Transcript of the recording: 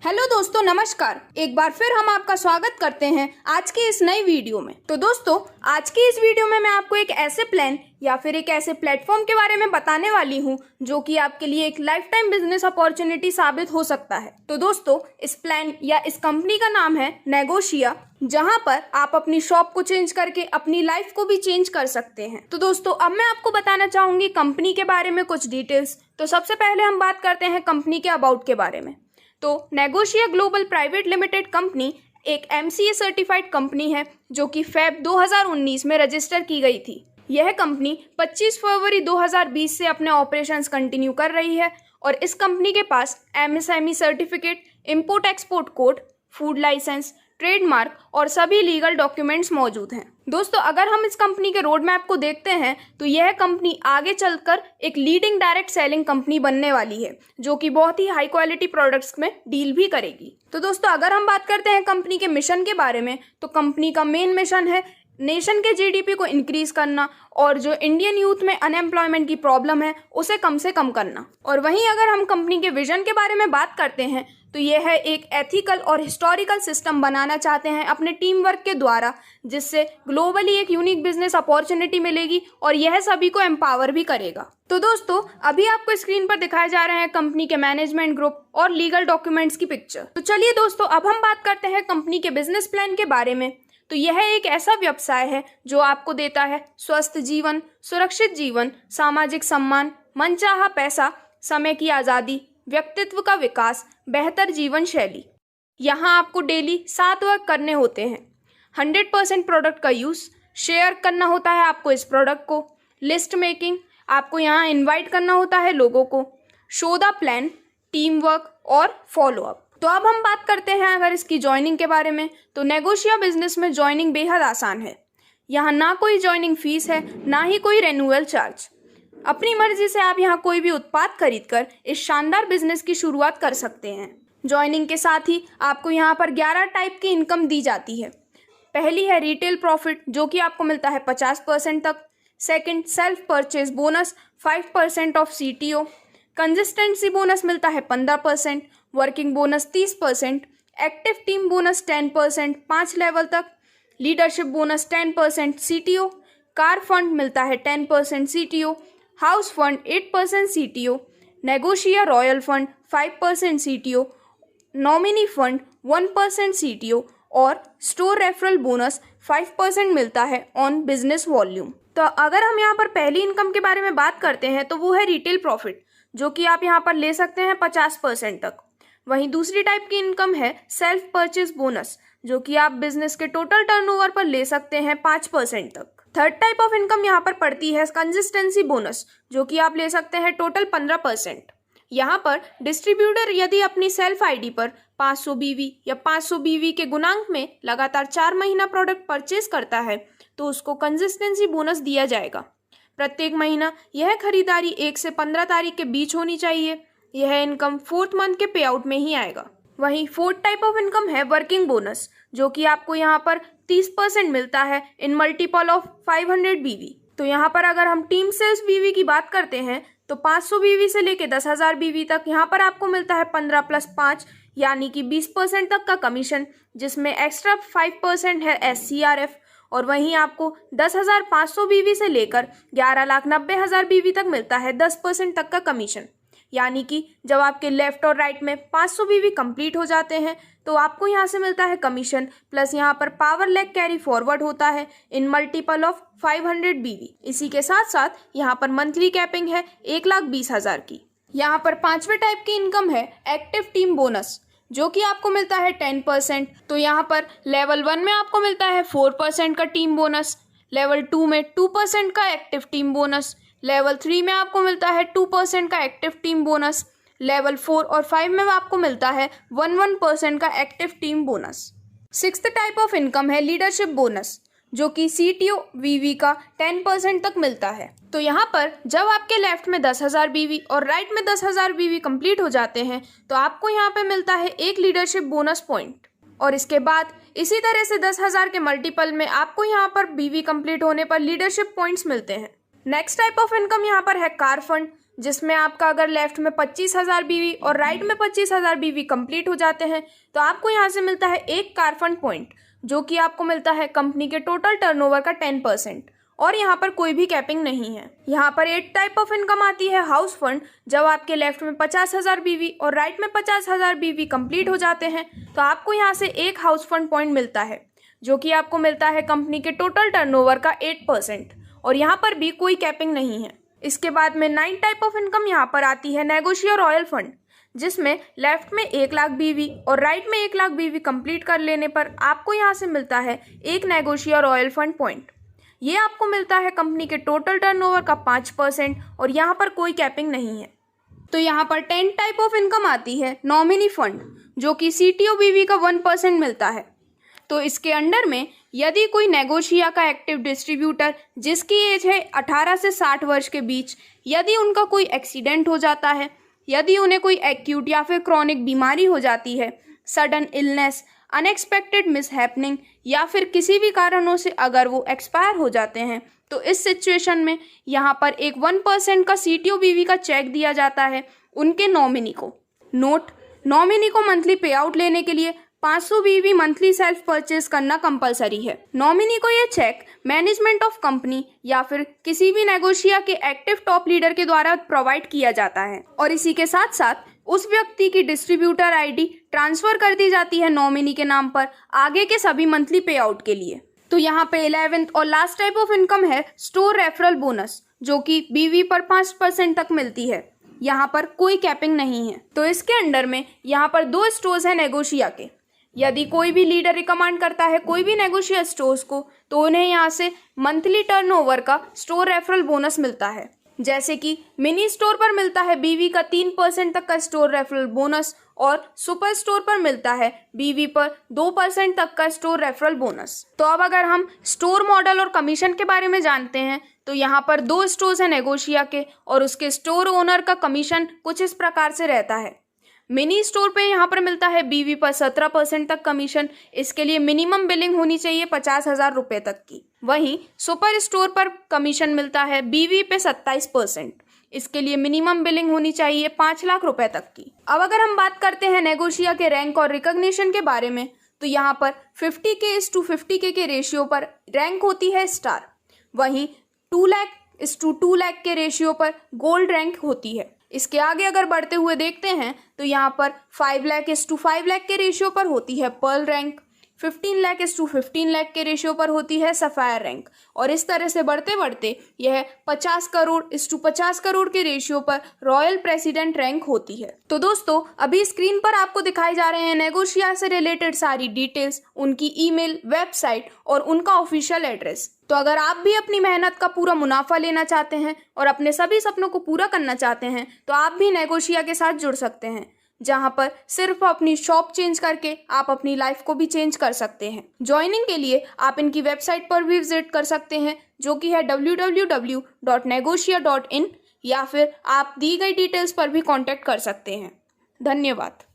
Hello दोस्तों, नमस्कार। एक बार फिर हम आपका स्वागत करते हैं आज की इस नई वीडियो में। तो दोस्तों, आज की इस वीडियो में मैं आपको एक ऐसे प्लान या फिर एक ऐसे प्लेटफॉर्म के बारे में बताने वाली हूं जो कि आपके लिए एक लाइफ टाइम बिजनेस अपॉर्चुनिटी साबित हो सकता है। तो दोस्तों, इस प्लान या इस कंपनी का नाम है नेगोशिया, जहां पर आप अपनी शॉप को चेंज करके अपनी लाइफ को भी चेंज कर सकते हैं। तो दोस्तों, अब मैं आपको बताना चाहूंगी कंपनी के बारे में कुछ डिटेल्स। तो सबसे पहले हम बात करते हैं कंपनी के अबाउट के बारे में। तो नेगोशिया ग्लोबल प्राइवेट लिमिटेड कंपनी एक MCA सर्टिफाइड कंपनी है जो कि फेब 2019 में रजिस्टर की गई थी। यह कंपनी 25 फरवरी 2020 से अपने ऑपरेशंस कंटिन्यू कर रही है और इस कंपनी के पास MSME certificate, import export code, food licence, trademark और सभी लीगल डॉक्यूमेंट्स मौजूद हैं। दोस्तों, अगर हम इस कंपनी के रोड मैप को देखते हैं तो यह कंपनी आगे चलकर एक लीडिंग डायरेक्ट सेलिंग कंपनी बनने वाली है जो कि बहुत ही हाई क्वालिटी प्रोडक्ट्स में डील भी करेगी। तो दोस्तों, अगर हम बात करते हैं कंपनी के मिशन के बारे में, तो कंपनी का मेन मिशन है नेशन के GDP को इंक्रीज करना और जो इंडियन यूथ में अनएम्प्लॉयमेंट की प्रॉब्लम है उसे कम से कम करना। और वहीं अगर हम कंपनी के विजन के बारे में बात करते हैं तो यह है एक एथिकल और हिस्टोरिकल सिस्टम बनाना चाहते हैं अपने टीम वर्क के द्वारा, जिससे ग्लोबली एक यूनिक बिजनेस अपॉर्चुनिटी मिलेगी और यह सभी को एम्पावर भी करेगा। तो दोस्तों, अभी आपको स्क्रीन पर दिखाए जा रहे हैं कंपनी के मैनेजमेंट ग्रुप और लीगल डॉक्यूमेंट्स की पिक्चर। तो चलिए दोस्तों, अब हम बात करते हैं कंपनी के बिजनेस प्लान के बारे में। तो यह एक ऐसा व्यवसाय है जो आपको देता है स्वस्थ जीवन, सुरक्षित जीवन, सामाजिक सम्मान, मनचाहा पैसा, समय की आज़ादी, व्यक्तित्व का विकास, बेहतर जीवन शैली। यहाँ आपको डेली 7 वर्क करने होते हैं, 100% प्रोडक्ट का यूज़, शेयर करना होता है आपको इस प्रोडक्ट को, लिस्ट मेकिंग, आपको यहाँ इनवाइट करना होता है लोगों को, show the plan, team work और फॉलो अप। तो अब हम बात करते हैं अगर इसकी ज्वाइनिंग के बारे में, तो नेगोशिया बिजनेस में ज्वाइनिंग बेहद आसान है। यहाँ ना कोई ज्वाइनिंग फीस है, ना ही कोई रेन्यूअल चार्ज। अपनी मर्जी से आप यहाँ कोई भी उत्पाद खरीदकर इस शानदार बिजनेस की शुरुआत कर सकते हैं। ज्वाइनिंग के साथ ही आपको यहाँ पर 11 टाइप की इनकम दी जाती है। पहली है रिटेल प्रॉफिट जो कि आपको मिलता है 50% तक। Second, self purchase bonus 5% of CTO। Consistency bonus मिलता है 15%, working bonus 30%, active team bonus 10% 5 level तक, leadership bonus 10% CTO, car fund मिलता है 10% CTO, हाउस फंड 8% CTO, नेगोशिया royal fund 5% CTO, nominee fund 1% CTO और स्टोर रेफरल बोनस 5% मिलता है on business volume. तो अगर हम यहाँ पर पहली इनकम के बारे में बात करते हैं तो वो है रिटेल प्रॉफिट जो कि आप यहाँ पर ले सकते हैं 50% तक। वहीं दूसरी टाइप की इनकम है सेल्फ परचेज बोनस जो कि आप बिजनेस के टोटल टर्नओवर पर ले सकते हैं 5% तक। थर्ड टाइप ऑफ इनकम यहाँ पर पड़ती है कंसिस्टेंसी बोनस जो कि आप ले सकते हैं टोटल 15%। यहाँ पर डिस्ट्रीब्यूटर यदि अपनी सेल्फ ID पर 500 BV या 500 BV के गुणांक में लगातार 4 महीना प्रोडक्ट परचेज करता है तो उसको कंसिस्टेंसी बोनस दिया जाएगा। प्रत्येक महीना यह खरीदारी 1 से 15 तारीख के बीच होनी चाहिए। यह इनकम 4th मंथ के पे आउट में ही आएगा। वहीं फोर्थ टाइप ऑफ इनकम है वर्किंग बोनस जो कि आपको यहाँ पर 30% मिलता है इन मल्टीपल ऑफ 500 BV। तो यहाँ पर अगर हम टीम सेल्स BV की बात करते हैं तो 500 BV से लेके 10,000 BV तक यहाँ पर आपको मिलता है 15 + 5 यानी कि 20% तक का कमीशन, जिसमें एक्स्ट्रा 5% है SCRF। और वहीं आपको 10,500 BV से लेकर 11,90,000 BV तक मिलता है 10% तक का कमीशन। यानी कि जब आपके लेफ्ट और राइट में 500 BV कंप्लीट हो जाते हैं तो आपको यहाँ से मिलता है कमीशन, प्लस यहाँ पर पावर लेग कैरी फॉरवर्ड होता है इन मल्टीपल ऑफ 500 BV। इसी के साथ साथ यहाँ पर मंथली कैपिंग है 1,20,000 की। यहाँ पर पांचवें टाइप की इनकम है एक्टिव टीम बोनस जो कि आपको मिलता है 10%। तो यहाँ पर लेवल 1 में आपको मिलता है 4% का टीम बोनस, लेवल 2 में 2% का एक्टिव टीम बोनस, लेवल 3 में आपको मिलता है 2% का एक्टिव टीम बोनस, लेवल 4 और 5 में आपको मिलता है 1% का active team bonus. Sixth type of income है लीडरशिप बोनस जो कि CTO VV का 10% तक मिलता है। तो यहाँ पर जब आपके लेफ्ट में 10,000 BV और राइट में 10,000 BV कंप्लीट हो जाते हैं तो आपको यहाँ पे मिलता है एक लीडरशिप बोनस पॉइंट। और इसके बाद इसी तरह से 10,000 के मल्टीपल में आपको यहाँ पर BV कंप्लीट होने पर लीडरशिप पॉइंट्स मिलते हैं। नेक्स्ट टाइप ऑफ इनकम यहाँ पर है कार फंड जिसमें आपका अगर लेफ्ट में 25,000 BV और राइट में 25,000 BV कंप्लीट हो जाते हैं तो आपको यहाँ से मिलता है एक कार फंड पॉइंट, जो कि आपको मिलता है कंपनी के टोटल टर्नओवर का 10%। और यहाँ पर कोई भी कैपिंग नहीं है। यहाँ पर 8 टाइप ऑफ इनकम आती है। हाउस फंड, जब आपके लेफ्ट में 50,000 BV और राइट में 50,000 BV कंप्लीट हो जाते हैं तो आपको यहाँ से एक हाउस फंड पॉइंट मिलता है, जो कि आपको मिलता है कंपनी के टोटल टर्नओवर का 8%। और यहाँ पर भी कोई कैपिंग नहीं है। इसके बाद में 9 टाइप ऑफ इनकम यहाँ पर आती है। नेगोशियो रॉयल फंड, जिसमें लेफ्ट में 1 लाख BV और राइट में 1 लाख BV कंप्लीट कर लेने पर आपको यहाँ से मिलता है एक नेगोशियो रॉयल फंड पॉइंट। ये आपको मिलता है कंपनी के टोटल टर्नओवर का 5% और यहाँ पर कोई कैपिंग नहीं है। तो यहाँ पर 10 टाइप ऑफ इनकम आती है। नॉमिनी फंड, जो कि CTO BV का 1% मिलता है। तो इसके अंडर में यदि कोई नेगोशिया का एक्टिव डिस्ट्रीब्यूटर जिसकी एज है 18 से 60 वर्ष के बीच, यदि उनका कोई एक्सीडेंट हो जाता है, यदि उन्हें कोई एक्यूट या फिर क्रॉनिक बीमारी हो जाती है, सडन इलनेस, अनएक्सपेक्टेड मिसहैपनिंग या फिर किसी भी कारणों से अगर वो एक्सपायर हो जाते हैं, तो इस सिचुएशन में यहाँ पर एक 1% का CTO BV का चेक दिया जाता है उनके नॉमिनी को। नोट, नॉमिनी को मंथली पे आउट लेने के लिए 500 BV मंथली सेल्फ परचेज करना कंपलसरी है। नॉमिनी को ये चेक मैनेजमेंट ऑफ कंपनी या फिर किसी भी नेगोशिया के एक्टिव टॉप लीडर के द्वारा प्रोवाइड किया जाता है और इसी के साथ साथ उस व्यक्ति की डिस्ट्रीब्यूटर ID ट्रांसफर कर दी जाती है नॉमिनी के नाम पर आगे के सभी मंथली पे आउट के लिए। तो यहाँ पे 11th और लास्ट टाइप ऑफ इनकम है स्टोर रेफरल बोनस, जो कि BV पर 5% तक मिलती है। यहाँ पर कोई कैपिंग नहीं है। तो इसके अंडर में यहाँ पर 2 स्टोर्स है नेगोशिया के। यदि कोई भी लीडर रिकमेंड करता है कोई भी नेगोशिया स्टोर्स को, तो उन्हें यहाँ से मंथली टर्नओवर का स्टोर रेफरल बोनस मिलता है। जैसे कि मिनी स्टोर पर मिलता है BV का 3% तक का स्टोर रेफरल बोनस और सुपर स्टोर पर मिलता है BV पर 2% तक का स्टोर रेफरल बोनस। तो अब अगर हम स्टोर मॉडल और कमीशन के बारे में जानते हैं तो यहाँ पर 2 स्टोर्स हैं नेगोशिया के और उसके स्टोर ओनर का कमीशन कुछ इस प्रकार से रहता है। मिनी स्टोर पे यहाँ पर मिलता है BV पर 17% तक कमीशन। इसके लिए मिनिमम बिलिंग होनी चाहिए 50,000 रुपये तक की। वहीं सुपर स्टोर पर कमीशन मिलता है BV पे 27%। इसके लिए मिनिमम बिलिंग होनी चाहिए 5 लाख रुपए तक की। अब अगर हम बात करते हैं नेगोशिया के रैंक और रिकॉग्निशन के बारे में, तो यहाँ पर 50K/50K के रेशियो पर रैंक होती है स्टार। वहीं 2 लाख/2 लाख के रेशियो पर गोल्ड रैंक होती है। इसके आगे अगर बढ़ते हुए देखते हैं तो यहाँ पर 5 लाख/5 लाख के रेशियो पर होती है पर्ल रैंक, 15 लाख/15 लाख के रेशियो पर होती है सफायर रैंक और इस तरह से बढ़ते बढ़ते यह 50 करोड़/50 करोड़ के रेशियो पर रॉयल प्रेसिडेंट रैंक होती है। तो दोस्तों, अभी स्क्रीन पर आपको दिखाई जा रहे हैं नेगोशिया से रिलेटेड सारी डिटेल्स, उनकी ईमेल, वेबसाइट और उनका ऑफिशियल एड्रेस। तो अगर आप भी अपनी मेहनत का पूरा मुनाफा लेना चाहते हैं और अपने सभी सपनों को पूरा करना चाहते हैं तो आप भी नेगोशिया के साथ जुड़ सकते हैं, जहां पर सिर्फ अपनी शॉप चेंज करके आप अपनी लाइफ को भी चेंज कर सकते हैं। ज्वाइनिंग के लिए आप इनकी वेबसाइट पर भी विजिट कर सकते हैं, जो कि है www.negotia.in, या फिर आप दी गई डिटेल्स पर भी कांटेक्ट कर सकते हैं। धन्यवाद।